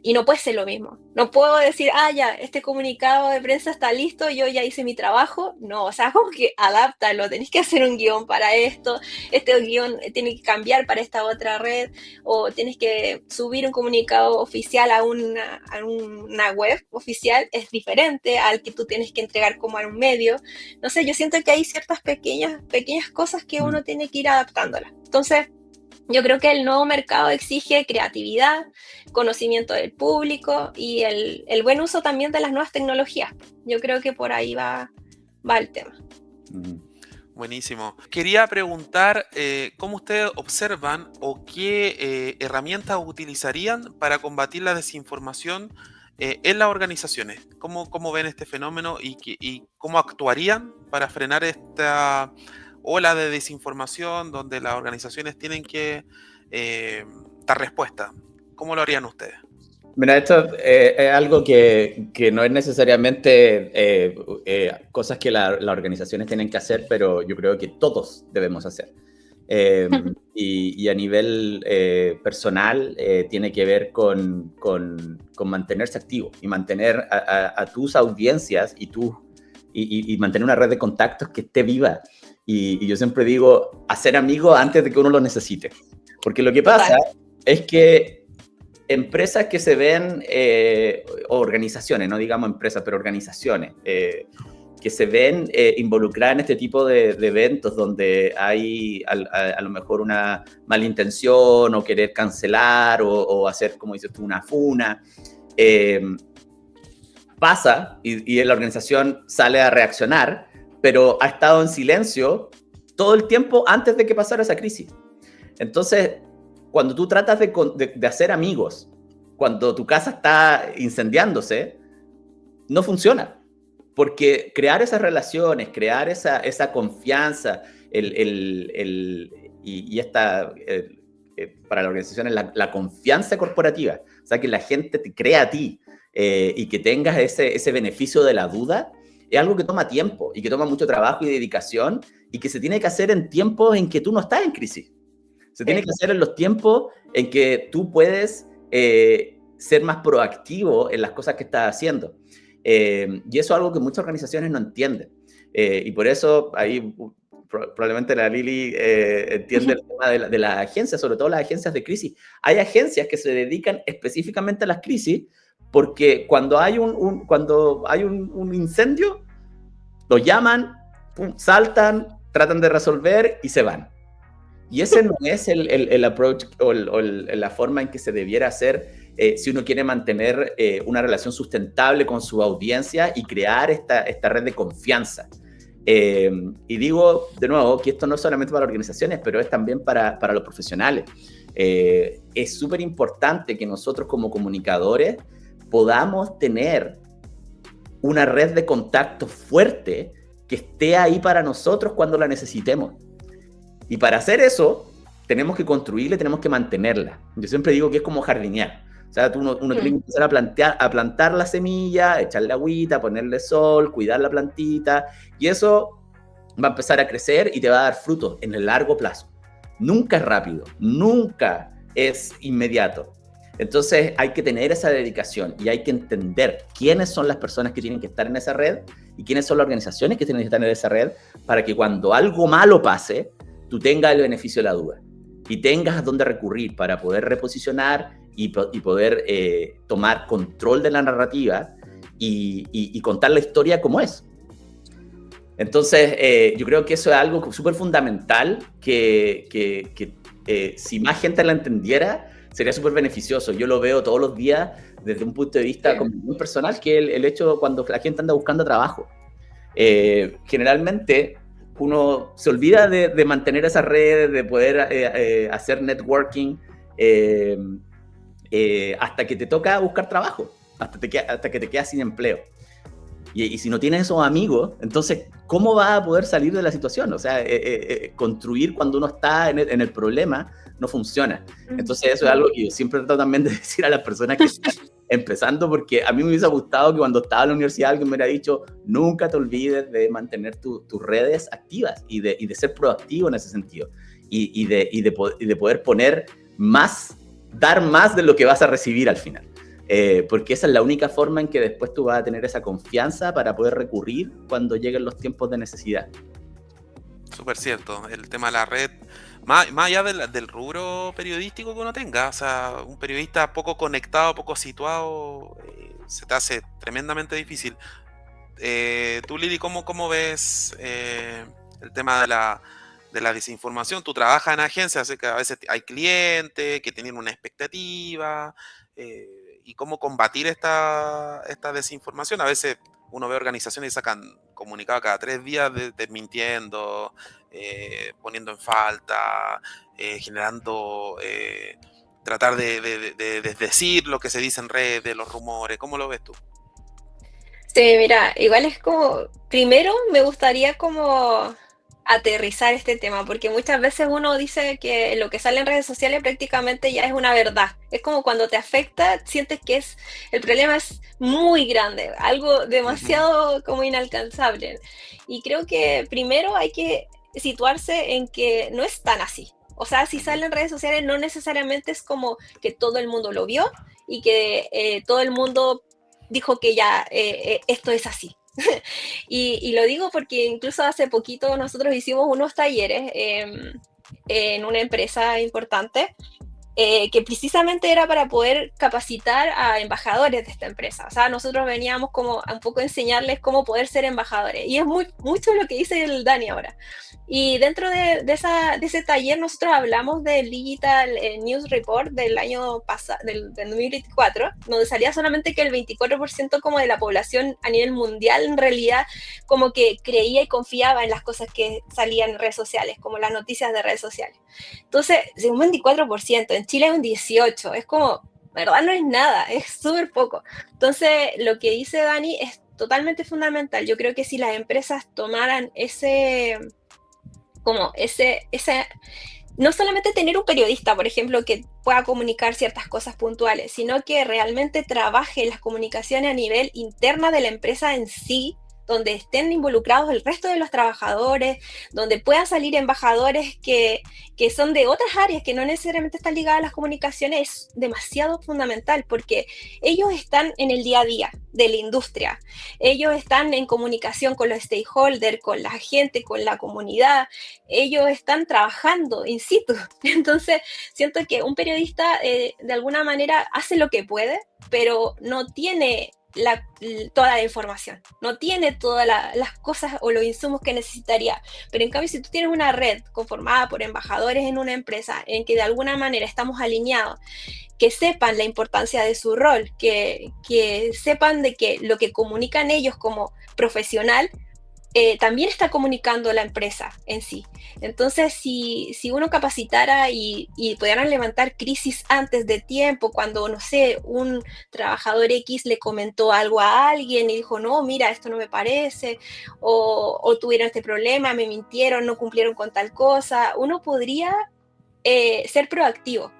Y no puede ser lo mismo. No puedo decir, ya, este comunicado de prensa está listo, yo ya hice mi trabajo. No, o sea, como que adáptalo, tenés que hacer un guión para esto, este guión tiene que cambiar para esta otra red, o tienes que subir un comunicado oficial a una web oficial, es diferente al que tú tienes que entregar como a un medio. No sé, yo siento que hay ciertas pequeñas cosas que uno tiene que ir adaptándolas. Entonces, yo creo que el nuevo mercado exige creatividad, conocimiento del público y el buen uso también de las nuevas tecnologías. Yo creo que por ahí va el tema. Buenísimo. Quería preguntar cómo ustedes observan o qué herramientas utilizarían para combatir la desinformación en las organizaciones. ¿Cómo ven este fenómeno y cómo actuarían para frenar esta ola de desinformación donde las organizaciones tienen que dar respuesta? ¿Cómo lo harían ustedes? Mira, esto es algo que no es necesariamente cosas que las organizaciones tienen que hacer, pero yo creo que todos debemos hacer. Y a nivel personal tiene que ver con mantenerse activo y mantener a tus audiencias y tus y mantener una red de contactos que esté viva. Y yo siempre digo, hacer amigos antes de que uno lo necesite. Porque lo que pasa es que empresas que se ven, o organizaciones, no digamos empresas, pero organizaciones, que se ven involucradas en este tipo de eventos donde hay a lo mejor una mala intención o querer cancelar o hacer, como dices tú, una funa, pasa y la organización sale a reaccionar, pero ha estado en silencio todo el tiempo antes de que pasara esa crisis. Entonces, cuando tú tratas de hacer amigos, cuando tu casa está incendiándose, no funciona. Porque crear esas relaciones, crear esa confianza, para la organización es la confianza corporativa, o sea, que la gente te crea a ti y que tengas ese beneficio de la duda, es algo que toma tiempo y que toma mucho trabajo y dedicación y que se tiene que hacer en tiempos en que tú no estás en crisis. Se tiene que hacer en los tiempos en que tú puedes ser más proactivo en las cosas que estás haciendo. Y eso es algo que muchas organizaciones no entienden. Y por eso ahí probablemente la Lili entiende el tema de las agencias, sobre todo las agencias de crisis. Hay agencias que se dedican específicamente a las crisis porque cuando hay un incendio, lo llaman, pum, saltan, tratan de resolver y se van. Y ese no es el approach o la forma en que se debiera hacer si uno quiere mantener una relación sustentable con su audiencia y crear esta red de confianza. Y digo de nuevo que esto no es solamente para organizaciones, pero es también para los profesionales. Es súper importante que nosotros como comunicadores podamos tener una red de contactos fuerte que esté ahí para nosotros cuando la necesitemos. Y para hacer eso, tenemos que construirla y tenemos que mantenerla. Yo siempre digo que es como jardinear. O sea, uno tiene que empezar a plantar la semilla, echarle agüita, ponerle sol, cuidar la plantita, y eso va a empezar a crecer y te va a dar frutos en el largo plazo. Nunca es rápido, nunca es inmediato. Entonces hay que tener esa dedicación y hay que entender quiénes son las personas que tienen que estar en esa red y quiénes son las organizaciones que tienen que estar en esa red para que cuando algo malo pase, tú tengas el beneficio de la duda y tengas a dónde recurrir para poder reposicionar y poder tomar control de la narrativa y contar la historia como es. Entonces, yo creo que eso es algo súper fundamental que si más gente la entendiera, sería súper beneficioso. Yo lo veo todos los días desde un punto de vista como muy personal, que el hecho cuando la gente anda buscando trabajo. Generalmente uno se olvida de mantener esas redes, de poder hacer networking hasta que te toca buscar trabajo, hasta que te quedas sin empleo. Y si no tienes esos amigos, entonces, ¿cómo vas a poder salir de la situación? O sea, construir cuando uno está en el problema no funciona. Entonces, eso es algo que yo siempre trato también de decir a las personas que están empezando, porque a mí me hubiese gustado que cuando estaba en la universidad alguien me hubiera dicho, nunca te olvides de mantener tus redes activas y de ser proactivo en ese sentido. Y de poder poner más, dar más de lo que vas a recibir al final. Porque esa es la única forma en que después tú vas a tener esa confianza para poder recurrir cuando lleguen los tiempos de necesidad. Súper cierto, el tema de la red, más allá del rubro periodístico que uno tenga, o sea, un periodista poco conectado, poco situado, se te hace tremendamente difícil. Tú, Lili, ¿cómo ves el tema de la desinformación? Tú trabajas en agencias, así que a veces hay clientes que tienen una expectativa, y cómo combatir esta desinformación. A veces uno ve organizaciones que sacan comunicados cada 3 días desmintiendo, poniendo en falta, generando, tratar de decir lo que se dice en redes, los rumores. ¿Cómo lo ves tú? Sí, mira, igual es como, primero me gustaría como aterrizar este tema, porque muchas veces uno dice que lo que sale en redes sociales prácticamente ya es una verdad. Es como cuando te afecta, sientes que el problema es muy grande, algo demasiado como inalcanzable. Y creo que primero hay que situarse en que no es tan así. O sea, si sale en redes sociales no necesariamente es como que todo el mundo lo vio y que todo el mundo dijo que ya esto es así. Y lo digo porque incluso hace poquito nosotros hicimos unos talleres en una empresa importante que precisamente era para poder capacitar a embajadores de esta empresa. O sea, nosotros veníamos como a un poco enseñarles cómo poder ser embajadores. Y es mucho lo que dice el Dani ahora. Y dentro de ese taller nosotros hablamos del Digital News Report del año pasado, del 2024, donde salía solamente que el 24% como de la población a nivel mundial en realidad como que creía y confiaba en las cosas que salían en redes sociales, como las noticias de redes sociales. Entonces, si un 24%, en Chile es un 18%, es como, ¿verdad? No es nada, es súper poco. Entonces, lo que dice Dani es totalmente fundamental. Yo creo que si las empresas tomaran no solamente tener un periodista, por ejemplo, que pueda comunicar ciertas cosas puntuales, sino que realmente trabaje las comunicaciones a nivel interna de la empresa en sí, donde estén involucrados el resto de los trabajadores, donde puedan salir embajadores que son de otras áreas, que no necesariamente están ligadas a las comunicaciones, es demasiado fundamental, porque ellos están en el día a día de la industria, ellos están en comunicación con los stakeholders, con la gente, con la comunidad, ellos están trabajando in situ. Entonces, siento que un periodista de alguna manera hace lo que puede, pero no tiene toda la información, no tiene todas las cosas o los insumos que necesitaría, pero en cambio si tú tienes una red conformada por embajadores en una empresa en que de alguna manera estamos alineados, que sepan la importancia de su rol, que sepan de que lo que comunican ellos como profesional también está comunicando la empresa en sí. Entonces, si uno capacitara y pudieran levantar crisis antes de tiempo, cuando, no sé, un trabajador X le comentó algo a alguien y dijo, no, mira, esto no me parece, o tuvieron este problema, me mintieron, no cumplieron con tal cosa, uno podría ser proactivo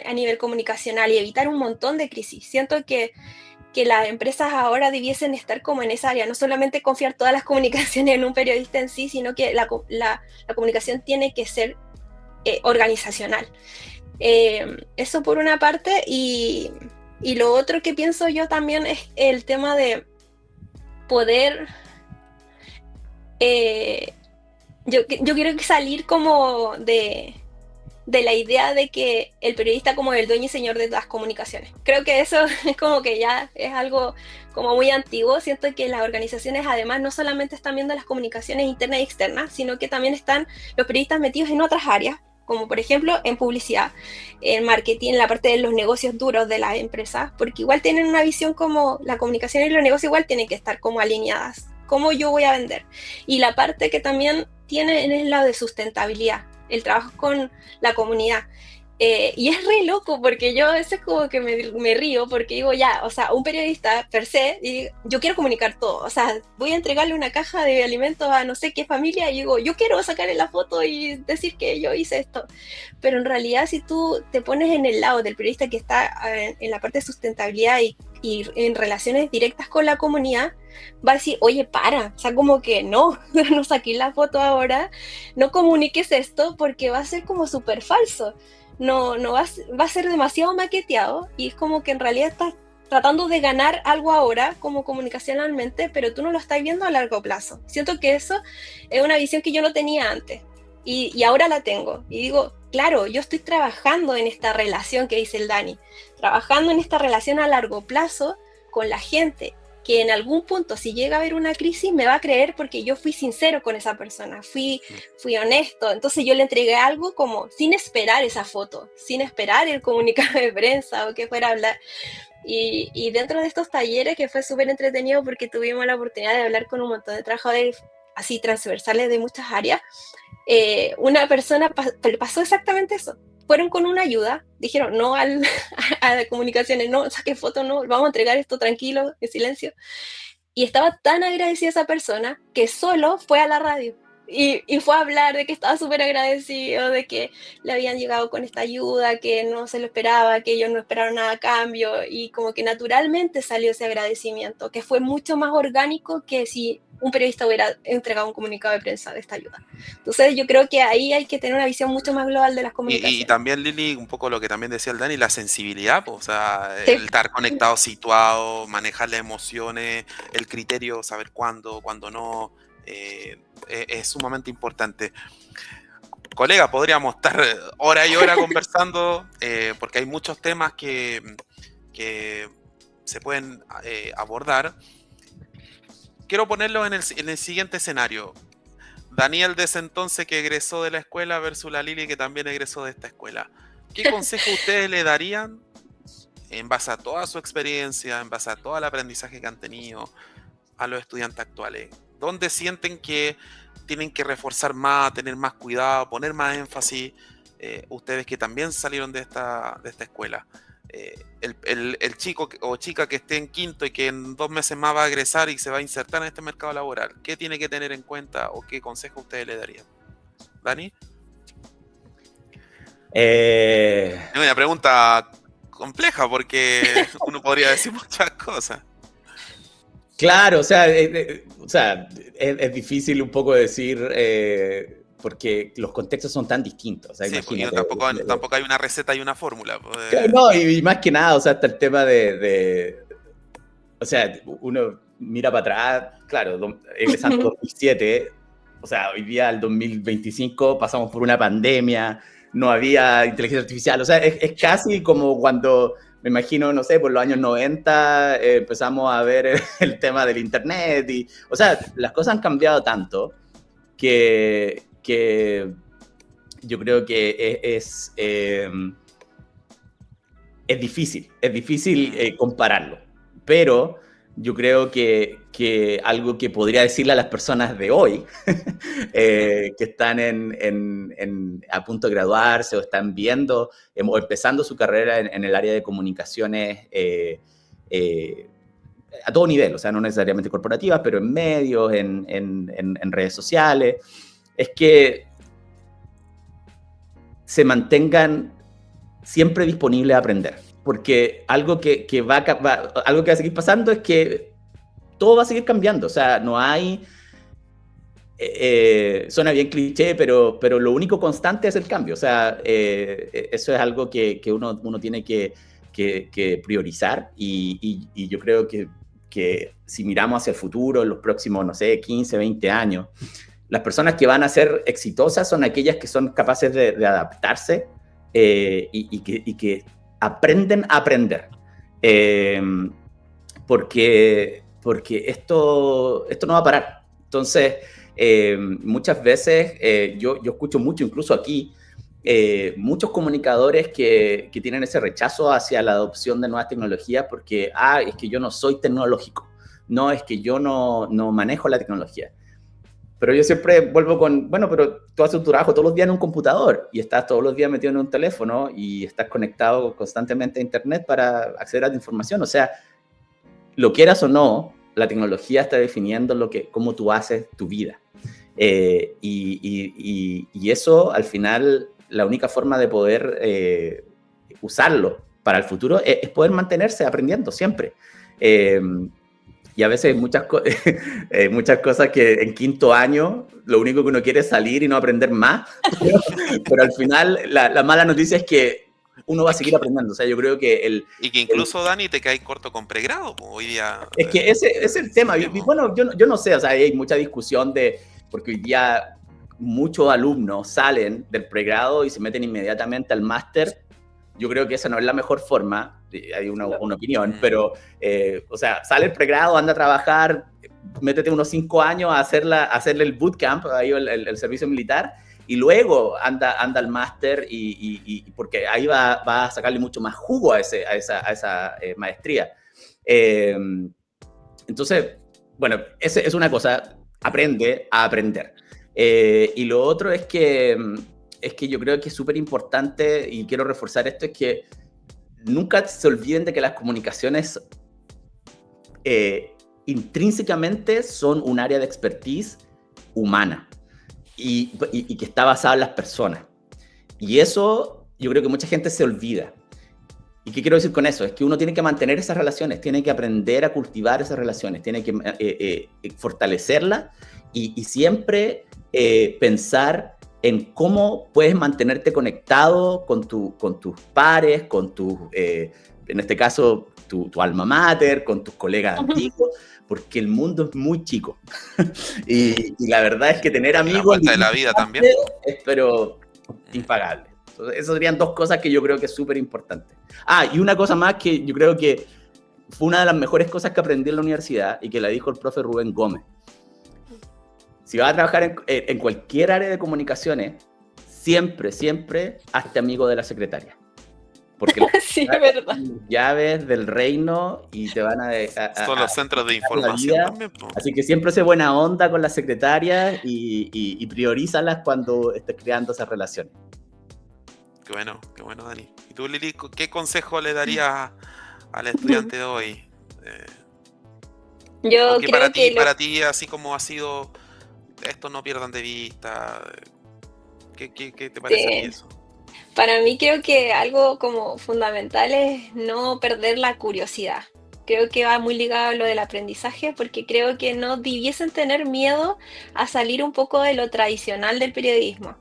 a nivel comunicacional y evitar un montón de crisis. Siento que las empresas ahora debiesen estar como en esa área, no solamente confiar todas las comunicaciones en un periodista en sí, sino que la comunicación tiene que ser organizacional. Eso por una parte, y lo otro que pienso yo también es el tema de poder... yo quiero salir como de la idea de que el periodista como el dueño y señor de las comunicaciones. Creo que eso es como que ya es algo como muy antiguo. Siento que las organizaciones además no solamente están viendo las comunicaciones internas y externas, sino que también están los periodistas metidos en otras áreas, como por ejemplo en publicidad, en marketing, en la parte de los negocios duros de las empresas, porque igual tienen una visión como la comunicación y los negocios igual tienen que estar como alineadas, cómo yo voy a vender. Y la parte que también tienen es la de sustentabilidad, el trabajo con la comunidad. Y es re loco porque yo a veces como que me río porque digo ya, o sea, un periodista per se, y yo quiero comunicar todo, o sea, voy a entregarle una caja de alimentos a no sé qué familia y digo, yo quiero sacarle la foto y decir que yo hice esto, pero en realidad si tú te pones en el lado del periodista que está en la parte de sustentabilidad y en relaciones directas con la comunidad, va a decir, oye, para, o sea, como que no saqué la foto ahora, no comuniques esto porque va a ser como súper falso, no va a ser demasiado maqueteado y es como que en realidad estás tratando de ganar algo ahora como comunicacionalmente, pero tú no lo estás viendo a largo plazo. Siento que eso es una visión que yo no tenía antes y ahora la tengo y digo, claro, yo estoy trabajando en esta relación que dice el Dani, trabajando en esta relación a largo plazo con la gente, que en algún punto, si llega a haber una crisis, me va a creer porque yo fui sincero con esa persona, fui honesto. Entonces yo le entregué algo como sin esperar esa foto, sin esperar el comunicado de prensa o que fuera a hablar. Y dentro de estos talleres, que fue súper entretenido porque tuvimos la oportunidad de hablar con un montón de trabajadores así transversales de muchas áreas, una persona pasó exactamente eso. Fueron con una ayuda, dijeron no a las comunicaciones, no saque fotos, no, vamos a entregar esto tranquilo, en silencio. Y estaba tan agradecida esa persona que solo fue a la radio y fue a hablar de que estaba súper agradecido, de que le habían llegado con esta ayuda, que no se lo esperaba, que ellos no esperaron nada a cambio, y como que naturalmente salió ese agradecimiento, que fue mucho más orgánico que si un periodista hubiera entregado un comunicado de prensa de esta ayuda. Entonces yo creo que ahí hay que tener una visión mucho más global de las comunicaciones. Y también, Lili, un poco lo que también decía el Dani, la sensibilidad, pues, o sea, Sí. el estar conectado, situado, manejar las emociones, el criterio, saber cuándo no, es sumamente importante. Colega, podríamos estar hora y hora conversando, porque hay muchos temas que se pueden abordar. Quiero ponerlo en el siguiente escenario. Daniel de ese entonces que egresó de la escuela versus la Lili que también egresó de esta escuela. ¿Qué consejo ustedes le darían en base a toda su experiencia, en base a todo el aprendizaje que han tenido a los estudiantes actuales? ¿Dónde sienten que tienen que reforzar más, tener más cuidado, poner más énfasis? Ustedes que también salieron de esta escuela. El chico o chica que esté en quinto y que en 2 meses más va a egresar y se va a insertar en este mercado laboral, ¿qué tiene que tener en cuenta o qué consejo ustedes le darían? ¿Dani? Es una pregunta compleja porque uno podría decir muchas cosas. Claro, o sea, es difícil un poco decir, porque los contextos son tan distintos. O sea, Sí, imagínate, tampoco hay una receta y una fórmula. Pues. No, y más que nada, o sea, hasta el tema o sea, uno mira para atrás, claro, egresando 2007, o sea, hoy día, el 2025, pasamos por una pandemia, no había inteligencia artificial, o sea, es casi como cuando, me imagino, no sé, por los años 90 empezamos a ver el tema del internet, o sea, las cosas han cambiado tanto que yo creo que es difícil compararlo, pero yo creo que algo que podría decirle a las personas de hoy que están a punto de graduarse o están viendo o empezando su carrera en el área de comunicaciones a todo nivel, o sea, no necesariamente corporativas, pero en medios, en redes sociales, es que se mantengan siempre disponibles a aprender. Porque algo que va a seguir pasando es que todo va a seguir cambiando. O sea, no hay... suena bien cliché, pero lo único constante es el cambio. O sea, eso es algo que uno tiene que priorizar. Y yo creo que si miramos hacia el futuro, en los próximos, no sé, 15, 20 años, las personas que van a ser exitosas son aquellas que son capaces de adaptarse y que aprenden a aprender. Porque esto no va a parar. Entonces, muchas veces, yo escucho mucho, incluso aquí, muchos comunicadores que tienen ese rechazo hacia la adopción de nuevas tecnologías porque, es que yo no soy tecnológico. No, es que yo no manejo la tecnología. Pero yo siempre vuelvo con, bueno, pero tú haces tu trabajo todos los días en un computador y estás todos los días metido en un teléfono y estás conectado constantemente a internet para acceder a tu información. O sea, lo quieras o no, la tecnología está definiendo cómo tú haces tu vida. Y eso, al final, la única forma de poder usarlo para el futuro es poder mantenerse aprendiendo siempre. Y a veces muchas cosas que en quinto año lo único que uno quiere es salir y no aprender más, pero al final la mala noticia es que uno va a seguir aprendiendo. O sea, yo creo que y que incluso, Dani, te caes corto con pregrado, hoy día. Es que ese es el tema. Y bueno, yo no sé, o sea, hay mucha discusión porque hoy día muchos alumnos salen del pregrado y se meten inmediatamente al máster. Yo creo que esa no es la mejor forma, hay una opinión, pero, o sea, sale el pregrado, anda a trabajar, métete unos 5 años a hacerle el bootcamp, ahí el servicio militar, y luego anda al máster, y porque ahí va a sacarle mucho más jugo a esa maestría. Entonces, bueno, esa es una cosa, aprende a aprender. Y lo otro es que yo creo que es súper importante, y quiero reforzar esto, es que nunca se olviden de que las comunicaciones intrínsecamente son un área de expertise humana y que está basada en las personas. Y eso yo creo que mucha gente se olvida. ¿Y qué quiero decir con eso? Es que uno tiene que mantener esas relaciones, tiene que aprender a cultivar esas relaciones, tiene que fortalecerlas y siempre pensar en cómo puedes mantenerte conectado con tus pares, en este caso, tu alma mater, con tus colegas antiguos, porque el mundo es muy chico. y la verdad es que tener amigos... La vuelta de la vida también. Es pero impagable. Entonces, esas serían dos cosas que yo creo que es súper importante. Y una cosa más que yo creo que fue una de las mejores cosas que aprendí en la universidad y que la dijo el profe Rubén Gómez. Si vas a trabajar en cualquier área de comunicaciones, siempre hazte amigo de la secretaria. Porque sí, es verdad. Llaves del reino y te van a son los centros de información también. Así que siempre sé buena onda con las secretarias y priorízalas cuando estés creando esas relaciones. Qué bueno, Dani. ¿Y tú, Lili, qué consejo le darías al estudiante de hoy? Yo creo para ti, así como ha sido, esto no pierdan de vista. ¿Qué te parece a ti eso? Para mí creo que algo como fundamental es no perder la curiosidad. Creo que va muy ligado a lo del aprendizaje, porque creo que no debiesen tener miedo a salir un poco de lo tradicional del periodismo.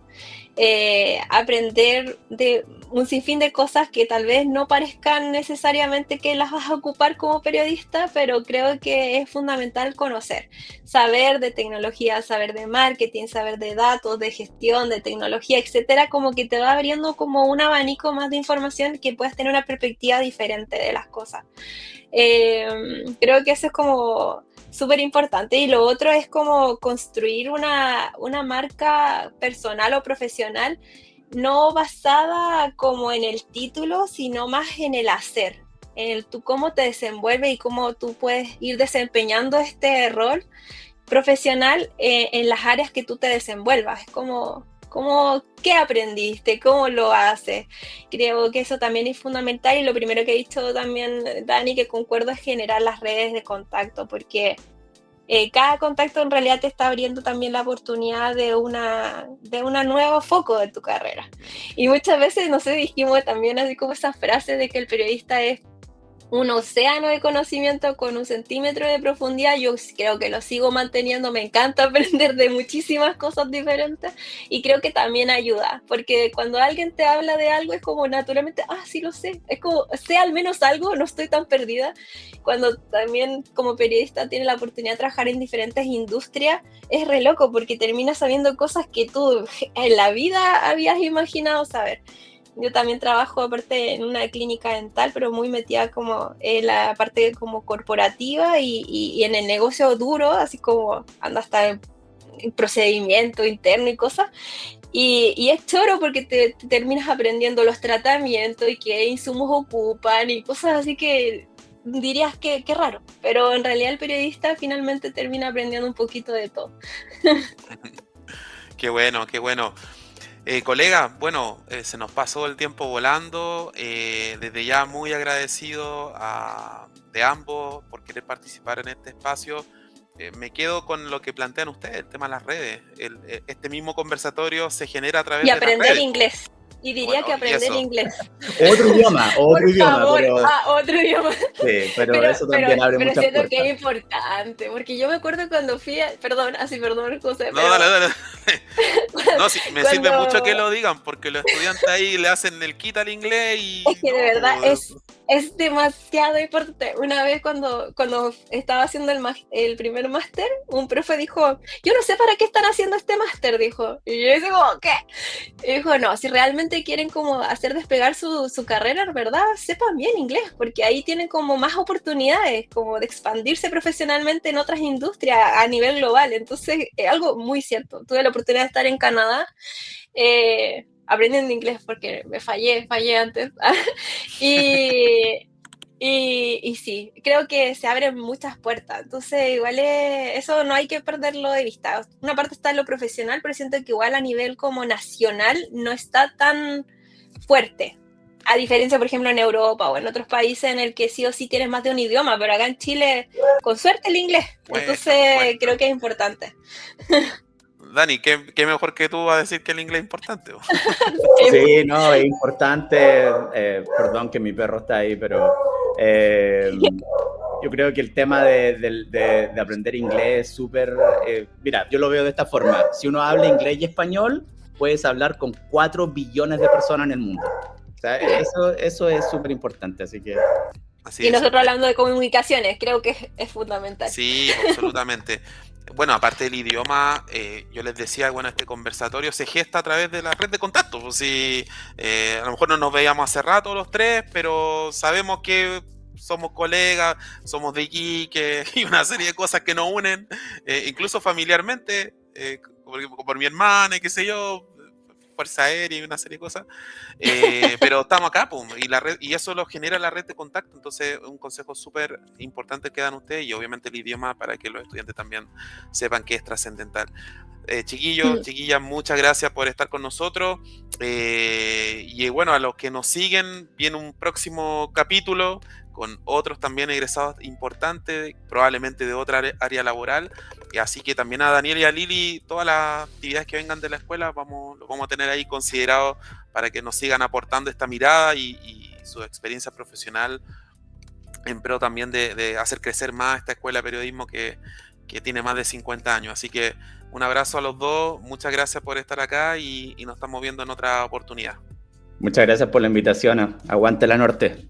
Aprender de un sinfín de cosas que tal vez no parezcan necesariamente que las vas a ocupar como periodista, pero creo que es fundamental conocer, saber de tecnología, saber de marketing, saber de datos, de gestión, de tecnología, etcétera, como que te va abriendo como un abanico más de información que puedas tener una perspectiva diferente de las cosas. Creo que eso es como súper importante, y lo otro es como construir una marca personal o profesional no basada como en el título, sino más en el hacer, en el tú cómo te desenvuelves y cómo tú puedes ir desempeñando este rol profesional en las áreas que tú te desenvuelvas. Es como ¿qué aprendiste? ¿Cómo lo haces? Creo que eso también es fundamental, y lo primero que he dicho también, Dani, que concuerdo, es generar las redes de contacto, porque cada contacto en realidad te está abriendo también la oportunidad de una nuevo foco de tu carrera. Y muchas veces, no sé, dijimos también así como esa frase de que el periodista es un océano de conocimiento con 1 centímetro de profundidad. Yo creo que lo sigo manteniendo, me encanta aprender de muchísimas cosas diferentes, y creo que también ayuda, porque cuando alguien te habla de algo es como naturalmente, sí lo sé, es como, sé al menos algo, no estoy tan perdida. Cuando también como periodista tienes la oportunidad de trabajar en diferentes industrias, es re loco, porque terminas sabiendo cosas que tú en la vida habías imaginado saber. Yo también trabajo aparte en una clínica dental, pero muy metida como en la parte como corporativa y en el negocio duro, así como anda hasta en procedimiento interno y cosas. Y es choro porque te terminas aprendiendo los tratamientos y qué insumos ocupan y cosas así que dirías que raro, pero en realidad el periodista finalmente termina aprendiendo un poquito de todo. Qué bueno. Colega, bueno, se nos pasó el tiempo volando. Desde ya muy agradecido de ambos por querer participar en este espacio. Me quedo con lo que plantean ustedes, el tema de las redes. Este mismo conversatorio se genera a través de las redes. Y aprender inglés. Y diría que aprender inglés. Otro idioma. Por favor, otro idioma. Sí, pero eso también abre muchas puertas. Pero que es importante, porque yo me acuerdo cuando fui perdón, José. No, dale. No, sí, me sirve mucho que lo digan, porque los estudiantes ahí le hacen el quita al inglés y... Es que de verdad es demasiado importante. Una vez cuando estaba haciendo el primer máster, un profe dijo, yo no sé para qué están haciendo este máster, dijo. Y yo dije, ¿qué? Y dijo, no, si realmente quieren como hacer despegar su carrera, ¿verdad? Sepan bien inglés, porque ahí tienen como más oportunidades, como de expandirse profesionalmente en otras industrias a nivel global. Entonces, es algo muy cierto. Tuve la oportunidad de estar en Canadá, aprendiendo inglés porque me fallé antes. y sí, creo que se abren muchas puertas. Entonces, igual eso no hay que perderlo de vista. Una parte está en lo profesional, pero siento que igual a nivel como nacional no está tan fuerte. A diferencia, por ejemplo, en Europa o en otros países en el que sí o sí tienes más de un idioma, pero acá en Chile, con suerte, el inglés. Entonces, creo que es importante. Dani, ¿qué mejor que tú va a decir que el inglés es importante? Sí, no, es importante. Perdón que mi perro está ahí, pero yo creo que el tema de aprender inglés es súper... mira, yo lo veo de esta forma. Si uno habla inglés y español, puedes hablar con 4 billones de personas en el mundo. O sea, eso es súper importante, así que... Así Y es. nosotros hablando de comunicaciones, creo que es fundamental. Sí, absolutamente. Bueno, aparte del idioma, yo les decía, bueno, este conversatorio se gesta a través de la red de contactos. Pues sí, a lo mejor no nos veíamos hace rato los tres, pero sabemos que somos colegas, somos de Iquique y una serie de cosas que nos unen, incluso familiarmente, por mi hermana y qué sé yo, Fuerza Aérea y una serie de cosas. Pero estamos acá, pum, y eso lo genera la red de contacto. Entonces, un consejo súper importante que dan ustedes y obviamente el idioma para que los estudiantes también sepan que es trascendental. Chiquillos, chiquillas, muchas gracias por estar con nosotros. Y bueno, a los que nos siguen, viene un próximo capítulo con otros también egresados importantes, probablemente de otra área laboral. Y así que también a Daniel y a Lili, todas las actividades que vengan de la escuela, lo vamos a tener ahí considerado para que nos sigan aportando esta mirada y su experiencia profesional en pro también de hacer crecer más esta escuela de periodismo que tiene más de 50 años. Así que un abrazo a los dos, muchas gracias por estar acá y nos estamos viendo en otra oportunidad. Muchas gracias por la invitación. Aguante la norte.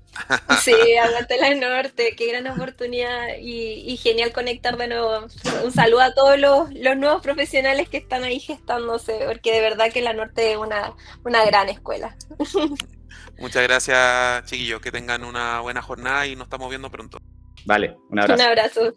Sí, aguante la norte, qué gran oportunidad y genial conectar de nuevo. Un saludo a todos los nuevos profesionales que están ahí gestándose, porque de verdad que la norte es una gran escuela. Muchas gracias, chiquillos, que tengan una buena jornada y nos estamos viendo pronto. Vale, un abrazo. Un abrazo.